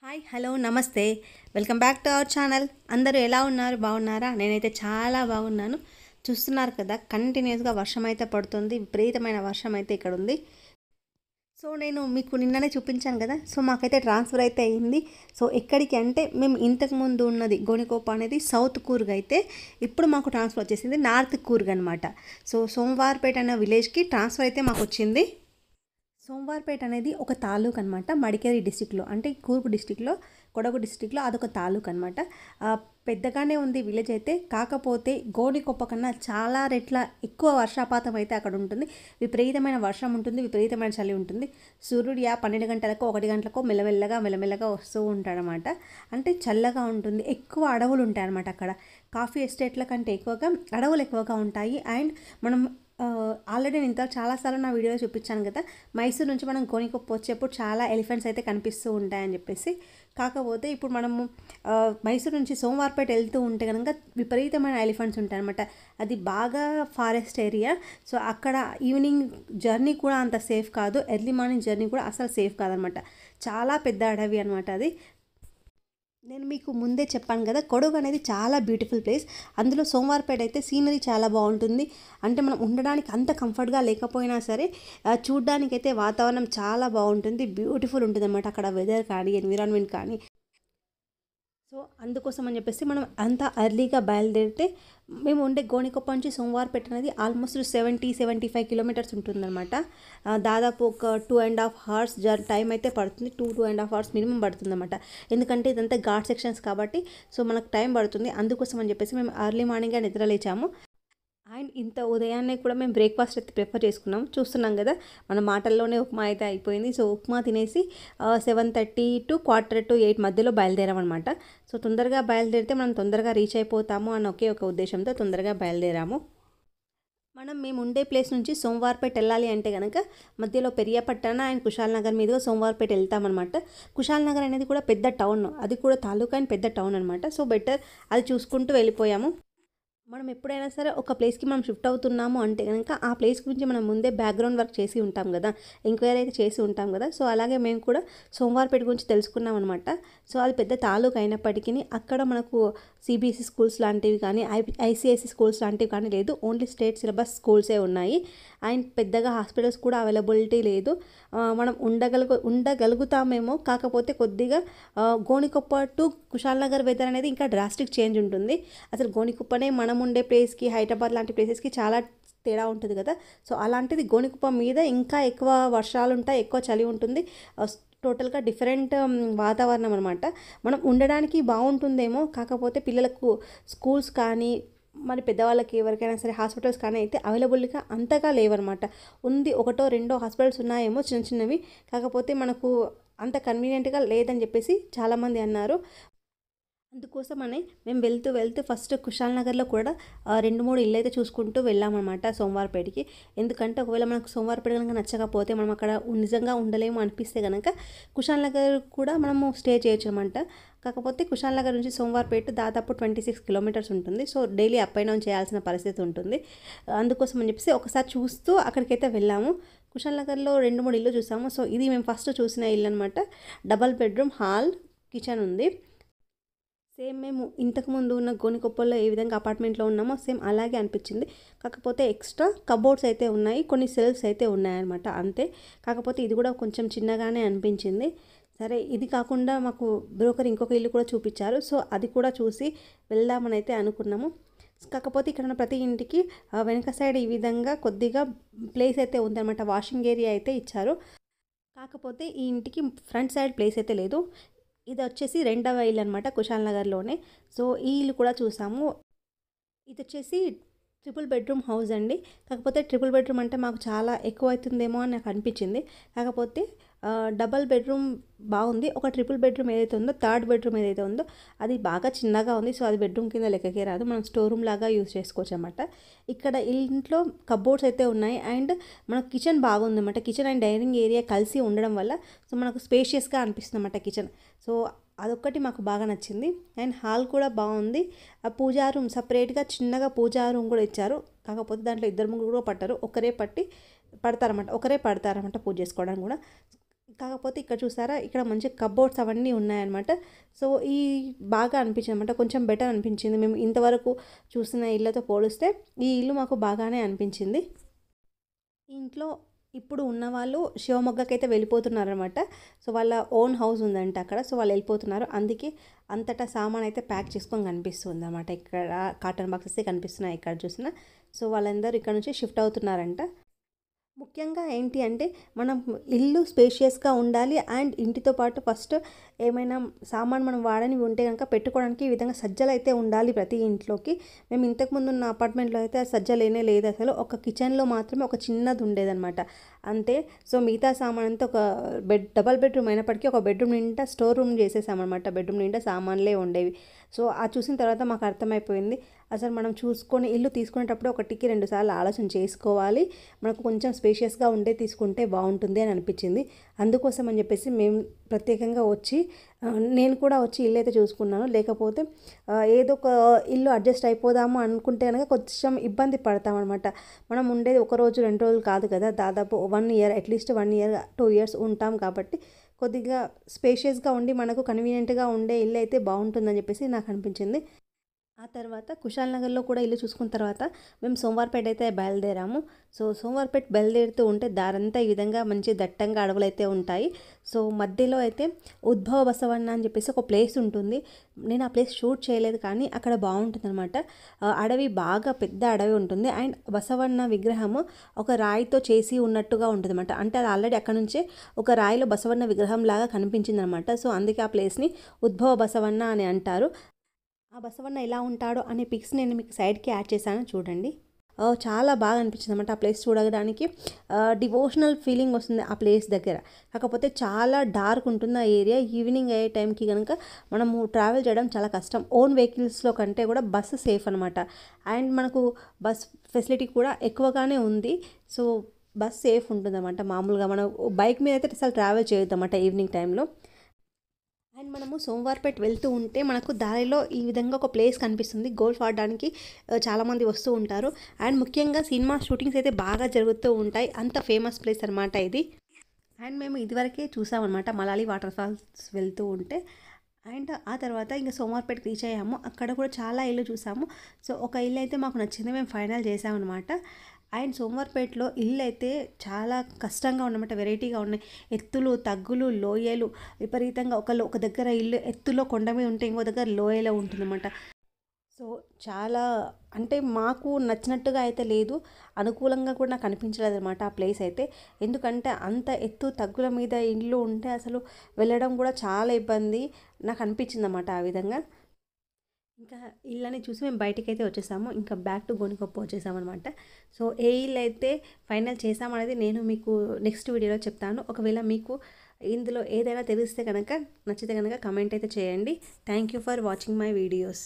Hi hello నమస్తే welcome back to our channel. అందరూ ఎలా ఉన్నారు, బాగున్నారా? నేనైతే చాలా బాగున్నాను. చూస్తున్నారు కదా, కంటిన్యూస్గా వర్షం అయితే పడుతుంది. విపరీతమైన వర్షం అయితే ఇక్కడ ఉంది. సో నేను మీకు నిన్ననే చూపించాను కదా. సో మాకైతే ట్రాన్స్ఫర్ అయితే అయ్యింది. సో ఎక్కడికి అంటే మేము ఇంతకుముందు ఉన్నది గోనికోప అనేది సౌత్ కూర్గ్ అయితే ఇప్పుడు మాకు ట్రాన్స్ఫర్ వచ్చేసింది నార్త్ కూర్గ్ అనమాట. సో సోమవారపేట అనే విలేజ్కి ట్రాన్స్ఫర్ అయితే మాకు వచ్చింది. సోమవారపేట అనేది ఒక తాలూక్ అనమాట, మడికేరి డిస్టిక్లో, అంటే కూర్గ్ డిస్టిక్లో, కొడగు డిస్టిక్లో అదొక తాలూక్ అనమాట. పెద్దగానే ఉంది విలేజ్ అయితే, కాకపోతే గోడికొప్ప కన్నా చాలా రెట్ల ఎక్కువ వర్షపాతం అయితే అక్కడ ఉంటుంది. విపరీతమైన వర్షం ఉంటుంది, విపరీతమైన చలి ఉంటుంది. సూర్యుడు 12 గంటలకు 1 గంటలకు మెల్లమెల్లగా వస్తూ ఉంటాడనమాట. అంటే చల్లగా ఉంటుంది. ఎక్కువ అడవులు ఉంటాయి అనమాట అక్కడ. కాఫీ ఎస్టేట్ల కంటే ఎక్కువగా అడవులు ఎక్కువగా ఉంటాయి. అండ్ మనం ఆల్రెడీ నేను ఇంత చాలాసార్లు నా వీడియోలో చూపించాను కదా, మైసూర్ నుంచి మనం గోనికొప్ప వచ్చేప్పుడు చాలా ఎలిఫెంట్స్ అయితే కనిపిస్తూ ఉంటాయని చెప్పేసి. కాకపోతే ఇప్పుడు మనము మైసూర్ నుంచి సోమవారపేట వెళ్తూ ఉంటే కనుక విపరీతమైన ఎలిఫెంట్స్ ఉంటాయి అనమాట. అది బాగా ఫారెస్ట్ ఏరియా. సో అక్కడ ఈవినింగ్ జర్నీ కూడా అంత సేఫ్ కాదు, ఎర్లీ మార్నింగ్ జర్నీ కూడా అసలు సేఫ్ కాదనమాట. చాలా పెద్ద అడవి అనమాట అది. నేను మీకు ముందే చెప్పాను కదా, కొడగు అనేది చాలా బ్యూటిఫుల్ ప్లేస్. అందులో సోమవారపేట అయితే సీనరీ చాలా బాగుంటుంది. అంటే మనం ఉండడానికి అంత కంఫర్ట్గా లేకపోయినా సరే చూడ్డానికైతే వాతావరణం చాలా బాగుంటుంది, బ్యూటిఫుల్ ఉంటుంది అనమాట అక్కడ వెదర్ కానీ ఎన్విరాన్మెంట్ కానీ. సో అందుకోసం అని చెప్పేసి మనం అంత ఎర్లీగా బయలుదేరితే, మేము ఉండే గోనికొప్ప నుంచి సోమవారపేట అనేది ఆల్మోస్ట్ 75 కిలోమీటర్స్ ఉంటుందన్నమాట. దాదాపు ఒక 2.5 అవర్స్ టైం అయితే పడుతుంది. 2.5 అవర్స్ మినిమం పడుతుంది అనమాట. ఎందుకంటే ఇదంతా ఘాట్ సెక్షన్స్ కాబట్టి సో మనకు టైం పడుతుంది. అందుకోసం అని చెప్పేసి మేము ఎర్లీ మార్నింగ్గా నిద్ర లేచాము. అండ్ ఇంత ఉదయాన్నే కూడా మేము బ్రేక్ఫాస్ట్ అయితే ప్రిఫర్ చేసుకున్నాం. చూస్తున్నాం కదా, మన మాటల్లోనే ఉప్మా అయితే అయిపోయింది. సో ఉప్మా తినేసి 7:30 to 7:45 మధ్యలో బయలుదేరామన్నమాట. సో తొందరగా బయలుదేరితే మనం తొందరగా రీచ్ అయిపోతాము అన్న ఒకే ఒక ఉద్దేశంతో తొందరగా బయలుదేరాము. మేము ఉండే ప్లేస్ నుంచి సోమవారపేట వెళ్ళాలి అంటే కనుక మధ్యలో పెరియపట్టణ అండ్ కుశాల్ నగర్ మీదుగా సోమవారపేట వెళ్తామన్నమాట. కుశాల్ నగర్ అనేది కూడా పెద్ద టౌన్, అది కూడా తాలూకా అండ్ పెద్ద టౌన్ అనమాట. సో బెటర్ అది చూసుకుంటూ వెళ్ళిపోయాము. మనం ఎప్పుడైనా సరే ఒక ప్లేస్కి మనం షిఫ్ట్ అవుతున్నాము అంటే కనుక ఆ ప్లేస్ గురించి మనం ముందే బ్యాక్గ్రౌండ్ వర్క్ చేసి ఉంటాం కదా, ఎంక్వైరీ అయితే చేసి ఉంటాం కదా. సో అలాగే మేము కూడా సోమవారపేట గురించి తెలుసుకున్నాం అనమాట. సో అది పెద్ద తాలూకు అయినప్పటికీ అక్కడ మనకు సిబిఎస్ఈ స్కూల్స్ లాంటివి కానీ ఐసిఐసి స్కూల్స్ లాంటివి కానీ లేదు, ఓన్లీ స్టేట్ సిలబస్ స్కూల్సే ఉన్నాయి. అండ్ పెద్దగా హాస్పిటల్స్ కూడా అవైలబిలిటీ లేదు. మనం ఉండగలుగుతామేమో, కాకపోతే కొద్దిగా గోనికొప్ప టు కుశాల్ నగర్ వెదర్ అనేది ఇంకా డ్రాస్టిక్ చేంజ్ ఉంటుంది. అసలు గోనికొప్పనే మనం ఉండే ప్లేస్కి హైదరాబాద్ లాంటి ప్లేసెస్కి చాలా తేడా ఉంటుంది కదా. సో అలాంటిది గోనికొప్ప మీద ఇంకా ఎక్కువ వర్షాలు ఉంటాయి, ఎక్కువ చలి ఉంటుంది. టోటల్గా డిఫరెంట్ వాతావరణం అనమాట. మనం ఉండడానికి బాగుంటుందేమో, కాకపోతే పిల్లలకు స్కూల్స్ కానీ మరి పెద్దవాళ్ళకి ఎవరికైనా సరే హాస్పిటల్స్ కానీ అయితే అవైలబుల్గా అంతగా లేవన్నమాట. ఉంది, ఒకటో రెండో హాస్పిటల్స్ ఉన్నాయేమో చిన్న చిన్నవి, కాకపోతే మనకు అంత కన్వీనియంట్గా లేదని చెప్పేసి చాలామంది అన్నారు. అందుకోసమనే మేము వెళ్తూ ఫస్ట్ కుశాల్ నగర్లో కూడా 2-3 ఇల్లు అయితే చూసుకుంటూ వెళ్ళామన్నమాట సోమవారపేటకి. ఎందుకంటే ఒకవేళ మనకు సోమవారపేట కనుక నచ్చకపోతే, మనం అక్కడ నిజంగా ఉండలేము అనిపిస్తే కనుక కుశాల్ నగర్ కూడా మనము స్టే చేయొచ్చు అనమాట. కాకపోతే కుశాల్ నగర్ నుంచి సోమవారపేట దాదాపు 26 కిలోమీటర్స్ ఉంటుంది. So daily up and down చేయాల్సిన పరిస్థితి ఉంటుంది. అందుకోసం అని చెప్పేసి ఒకసారి చూస్తూ అక్కడికైతే వెళ్ళాము. కుశాల్ నగర్లో 2-3 ఇల్లు చూసాము. సో ఇది మేము ఫస్ట్ చూసిన ఇల్లు అనమాట. డబల్ బెడ్రూమ్, హాల్, కిచెన్ ఉంది. సేమ్ మేము ఇంతకుముందు ఉన్న గోనికొప్పల్లో ఏ విధంగా అపార్ట్మెంట్లో ఉన్నామో సేమ్ అలాగే అనిపించింది. కాకపోతే ఎక్స్ట్రా కబోర్డ్స్ అయితే ఉన్నాయి, కొన్ని సెల్ఫ్స్ అయితే ఉన్నాయన్నమాట, అంతే. కాకపోతే ఇది కూడా కొంచెం చిన్నగానే అనిపించింది. సరే, ఇది కాకుండా మాకు బ్రోకర్ ఇంకొక ఇల్లు కూడా చూపించారు. సో అది కూడా చూసి వెళ్దామని అయితే అనుకున్నాము. కాకపోతే ఇక్కడ ఉన్న ప్రతి ఇంటికి వెనక సైడ్ ఈ విధంగా కొద్దిగా ప్లేస్ అయితే ఉందన్నమాట, వాషింగ్ ఏరియా అయితే ఇచ్చారు. కాకపోతే ఈ ఇంటికి ఫ్రంట్ సైడ్ ప్లేస్ అయితే లేదు. ఇది వచ్చేసి రెండవ ఇల్లు అనమాట, కుశాల్ నగర్లోనే. సో ఈ ఇల్లు కూడా చూసాము. ఇది వచ్చేసి ట్రిపుల్ బెడ్రూమ్ హౌస్ అండి. కాకపోతే ట్రిపుల్ బెడ్రూమ్ అంటే మాకు చాలా ఎక్కువ అవుతుందేమో అని నాకు అనిపించింది. కాకపోతే డబల్ బెడ్రూమ్ బాగుంది. ఒక ట్రిపుల్ బెడ్రూమ్ ఏదైతే ఉందో, థర్డ్ బెడ్రూమ్ ఏదైతే ఉందో అది బాగా చిన్నగా ఉంది. సో అది బెడ్రూమ్ కింద లెక్కకే రాదు, మనం స్టోర్ రూమ్ లాగా యూజ్ చేసుకోవచ్చు అనమాట. ఇక్కడ ఇంట్లో కబోర్డ్స్ అయితే ఉన్నాయి. అండ్ మనకు కిచెన్ బాగుంది అనమాట. కిచెన్ అండ్ డైనింగ్ ఏరియా కలిసి ఉండడం వల్ల సో మనకు స్పేషియస్గా అనిపిస్తుంది అనమాట కిచెన్. సో అదొక్కటి మాకు బాగా నచ్చింది. అండ్ హాల్ కూడా బాగుంది. ఆ పూజా రూమ్ సపరేట్గా చిన్నగా పూజా రూమ్ కూడా ఇచ్చారు. కాకపోతే దాంట్లో 2-3 కూడా పట్టరు, ఒకరే పడతారన్నమాట పూజ చేసుకోవడానికి కూడా. కాకపోతే ఇక్కడ చూసారా, ఇక్కడ మంచి కబోర్డ్స్ అవన్నీ ఉన్నాయన్నమాట. సో ఈ బాగా అనిపించింది అనమాట, కొంచెం బెటర్ అనిపించింది. మేము ఇంతవరకు చూసిన ఇళ్ళతో పోలిస్తే ఈ ఇల్లు మాకు బాగానే అనిపించింది. ఇంట్లో ఇప్పుడు ఉన్నవాళ్ళు శివమొగ్గకైతే వెళ్ళిపోతున్నారనమాట. సో వాళ్ళ ఓన్ హౌస్ ఉందంట అక్కడ. సో వాళ్ళు వెళ్ళిపోతున్నారు. అందుకే అంతటా సామాన్ అయితే ప్యాక్ చేసుకొని కనిపిస్తుంది అనమాట. ఇక్కడ కాటన్ బాక్సెస్ కనిపిస్తున్నాయి ఇక్కడ చూసిన. సో వాళ్ళందరూ ఇక్కడ నుంచి షిఫ్ట్ అవుతున్నారంట. ముఖ్యంగా ఏంటి అంటే మనం ఇల్లు స్పేషియస్గా ఉండాలి. అండ్ ఇంటితో పాటు ఫస్ట్ ఏమైనా సామాన్ మనం వాడనివి ఉంటే కనుక పెట్టుకోవడానికి ఈ విధంగా సజ్జలు అయితే ఉండాలి ప్రతి ఇంట్లోకి. మేము ఇంతకుముందు ఉన్న అపార్ట్మెంట్లో అయితే ఆ సజ్జలేనే లేదు అసలు. ఒక కిచెన్లో మాత్రమే ఒక చిన్నది ఉండేదన్నమాట అంతే. సో మిగతా సామాన్ అంతా ఒక డబల్ బెడ్రూమ్ అయినప్పటికీ ఒక బెడ్రూమ్ నిండా స్టోర్ రూమ్ చేసేసామన్నమాట. బెడ్రూమ్ నిండా సామాన్లే ఉండేవి. సో ఆ చూసిన తర్వాత మాకు అర్థమైపోయింది, అసలు మనం చూసుకొని ఇల్లు తీసుకునేటప్పుడు ఒకటికి 2 సార్లు ఆలోచన చేసుకోవాలి. మనకు కొంచెం స్పేషియస్గా ఉండే తీసుకుంటే బాగుంటుంది అని అనిపించింది. అందుకోసం అని చెప్పేసి మేము ప్రత్యేకంగా వచ్చి నేను కూడా వచ్చి ఇల్లు అయితే చూసుకున్నాను. లేకపోతే ఏదో ఒక ఇల్లు అడ్జస్ట్ అయిపోదాము అనుకుంటే కనుక కొంచెం ఇబ్బంది పడతామన్నమాట. మనం ఉండేది 1 రోజు 2 రోజులు కాదు కదా, దాదాపు 1 ఇయర్, అట్లీస్ట్ 1 ఇయర్ 2 ఇయర్స్ ఉంటాం. కాబట్టి కొద్దిగా స్పేషియస్గా ఉండి మనకు కన్వీనియంట్గా ఉండే ఇల్లు అయితే బాగుంటుందని చెప్పేసి నాకు అనిపించింది. ఆ తర్వాత కుషాల్ నగర్లో కూడా ఇల్లు చూసుకున్న తర్వాత మేము సోమవారపేట అయితే బయలుదేరాము. సో సోమవారపేట బయలుదేరుతూ ఉంటే దారంతా ఈ విధంగా మంచి దట్టంగా అడవులు అయితే ఉంటాయి. సో మధ్యలో అయితే ఉద్భవ బసవన్న అని చెప్పేసి ఒక ప్లేస్ ఉంటుంది. నేను ఆ ప్లేస్ షూట్ చేయలేదు కానీ అక్కడ బాగుంటుంది అనమాట. అడవి బాగా పెద్ద అడవి ఉంటుంది. అండ్ బసవన్న విగ్రహము ఒక రాయితో చేసి ఉన్నట్టుగా ఉంటుంది అనమాట. అంటే అది ఆల్రెడీ అక్కడ నుంచే ఒక రాయిలో బసవన్న విగ్రహం లాగా కనిపించింది అనమాట. సో అందుకే ఆ ప్లేస్ని ఉద్భవ బసవన్న అని అంటారు. ఆ బసవన్న ఎలా ఉంటాడో అనే పిక్స్ నేను మీకు సైడ్కి యాడ్ చేశాను చూడండి. చాలా బాగా అనిపించింది అనమాట ఆ ప్లేస్ చూడడానికి. డివోషనల్ ఫీలింగ్ వస్తుంది ఆ ప్లేస్ దగ్గర. కాకపోతే చాలా డార్క్ ఉంటుంది ఆ ఏరియా. ఈవినింగ్ అయ్యే టైంకి కనుక మనము ట్రావెల్ చేయడం చాలా కష్టం. ఓన్ వెహికల్స్లో కంటే కూడా బస్సు సేఫ్ అనమాట. అండ్ మనకు బస్ ఫెసిలిటీ కూడా ఎక్కువగానే ఉంది. సో బస్ సేఫ్ ఉంటుందన్నమాట. మామూలుగా మనం బైక్ మీద అయితే అసలు ట్రావెల్ చేయొద్దు అన్నమాట ఈవినింగ్ టైంలో. అండ్ మనము సోమవారపేట వెళ్తూ ఉంటే మనకు దారిలో ఈ విధంగా ఒక ప్లేస్ కనిపిస్తుంది. గోల్ఫ్ ఆడడానికి చాలామంది వస్తూ ఉంటారు. అండ్ ముఖ్యంగా సినిమా షూటింగ్స్ అయితే బాగా జరుగుతూ ఉంటాయి. అంత ఫేమస్ ప్లేస్ అనమాట ఇది. అండ్ మేము ఇదివరకే చూసామన్నమాట మలాలి వాటర్ ఫాల్స్ వెళ్తూ ఉంటే. అండ్ ఆ తర్వాత ఇంకా సోమవారపేటకి రీచ్ అయ్యాము. అక్కడ కూడా చాలా ఇల్లు చూసాము. సో ఒక ఇల్లు అయితే మాకు నచ్చింది, మేము ఫైనల్ చేసామన్నమాట. అండ్ సోమవారపేటలో ఇల్లు అయితే చాలా కష్టంగా ఉన్నమాట, వెరైటీగా ఉన్నాయి. ఎత్తులు, తగ్గులు, లోయలు విపరీతంగా. ఒక దగ్గర ఇల్లు ఎత్తులో కొండ మీద ఉంటే ఇంకో దగ్గర లోయలో ఉంటుందన్నమాట. సో చాలా అంటే మాకు నచ్చినట్టుగా అయితే లేదు, అనుకూలంగా కూడా నాకు అనిపించలేదు అనమాట ఆ ప్లేస్ అయితే. ఎందుకంటే అంత ఎత్తు తగ్గుల మీద ఇల్లు ఉంటే అసలు వెళ్ళడం కూడా చాలా ఇబ్బంది నాకు అనిపించింది అన్నమాట ఆ విధంగా. ఇంకా ఇళ్ళని చూసి మేము బయటికైతే వచ్చేసాము. ఇంకా బ్యాక్ టు గోనికొప్ప వచ్చేసామన్నమాట. సో ఏ ఇల్లు అయితే ఫైనల్ చేసామనేది నేను మీకు నెక్స్ట్ వీడియోలో చెప్తాను. ఒకవేళ మీకు ఇందులో ఏదైనా తెలిస్తే కనుక, నచ్చితే కనుక కమెంట్ అయితే చేయండి. Thank you for watching my videos.